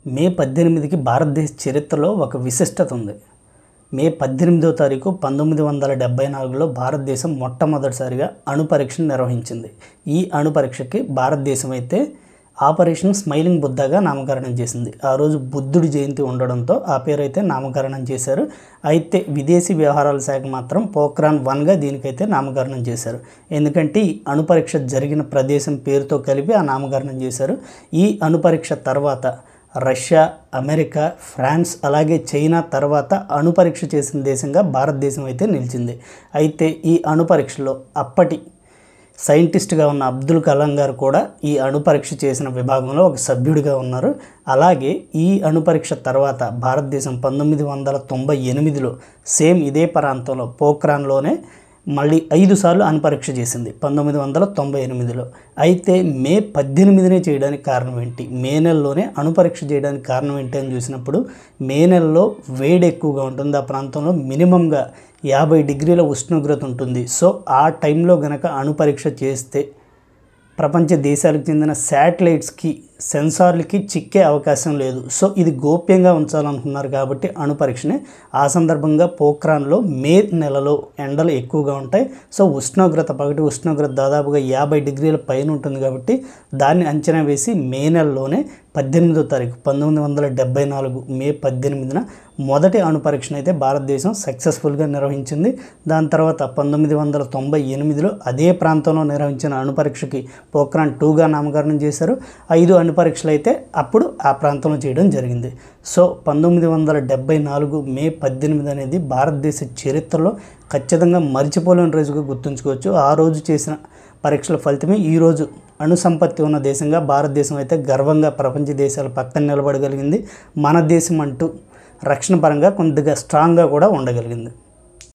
మే 18కి భారతదేశ చరిత్రలో ఒక విశిష్టత ఉంది. మే 18వ తారీఖు 1974లో భారతదేశం మొట్టమొదటిసారిగా అణు పరీక్షను నిర్వహించింది. ఈ అణు పరీక్షకి భారతదేశం అయితే ఆపరేషన్ స్మైలింగ్ బుద్ధగా నామకరణం చేసింది. ఆ రోజు బుద్ధుడి జయంతి ఉండడంతో ఆ పేరు అయితే నామకరణం చేశారు. అయితే విదేశీ వ్యవహారాల శాఖ మాత్రం పోఖ్రాన్ 1గా దీనికైతే నామకరణం చేశారు. ఎందుకంటే ఈ అణు పరీక్ష జరిగిన ప్రదేశం పేరుతో కలిపి ఆ నామకరణం చేశారు. ఈ అణు పరీక్ష తర్వాత రష్యా, అమెరికా, ఫ్రాన్స్ అలాగే చైనా తర్వాత అణు పరీక్ష చేసిన దేశంగా భారతదేశం అయితే నిలిచింది. అయితే ఈ అణు పరీక్షలో అప్పటి సైంటిస్ట్గా ఉన్న అబ్దుల్ కలాం గారు కూడా ఈ అణు పరీక్ష చేసిన విభాగంలో ఒక సభ్యుడిగా ఉన్నారు. అలాగే ఈ అణు పరీక్ష తర్వాత భారతదేశం 1998లో సేమ్ ఇదే ప్రాంతంలో పోఖ్రాన్లోనే మళ్ళీ 5 సార్లు అణు పరీక్ష చేసింది 1998లో. అయితే మే 18నే చేయడానికి కారణం ఏంటి, మే నెలలోనే అణు పరీక్ష చేయడానికి కారణం ఏంటి అని చూసినప్పుడు మే నెలలో వేడి ఎక్కువగా ఉంటుంది. ఆ ప్రాంతంలో మినిమంగా 50 డిగ్రీల ఉష్ణోగ్రత ఉంటుంది. సో ఆ టైంలో గనక అణు పరీక్ష చేస్తే ప్రపంచ దేశాలకు చెందిన శాటిలైట్స్కి, సెన్సార్లకి చిక్కే అవకాశం లేదు. సో ఇది గోప్యంగా ఉంచాలనుకున్నారు కాబట్టి అణు పరీక్షని ఆ సందర్భంగా పోఖ్రాన్లో మే నెలలో ఎండలు ఎక్కువగా ఉంటాయి. సో పగటి ఉష్ణోగ్రత దాదాపుగా 50 డిగ్రీల పైన ఉంటుంది కాబట్టి దాన్ని అంచనా వేసి మే నెలలోనే 18వ తారీఖు 1974 మే 18న మొదటి అణు పరీక్షను అయితే భారతదేశం సక్సెస్ఫుల్గా నిర్వహించింది. దాని తర్వాత 1998లో అదే ప్రాంతంలో నిర్వహించిన అణు పరీక్షకి పోఖ్రాన్ 2గా నామకరణం చేశారు. 5 అణు పరీక్షలు అయితే అప్పుడు ఆ ప్రాంతంలో చేయడం జరిగింది. సో 1974 మే 18 అనేది భారతదేశ చరిత్రలో ఖచ్చితంగా మర్చిపోలేని రోజుగా గుర్తుంచుకోవచ్చు. ఆ రోజు చేసిన పరీక్షల ఫలితమే ఈరోజు అణు సంపత్తి ఉన్న దేశంగా భారతదేశం అయితే గర్వంగా ప్రపంచ దేశాల పక్కన నిలబడగలిగింది. మన దేశం అంటూ రక్షణ పరంగా కొద్దిగా స్ట్రాంగ్గా కూడా ఉండగలిగింది.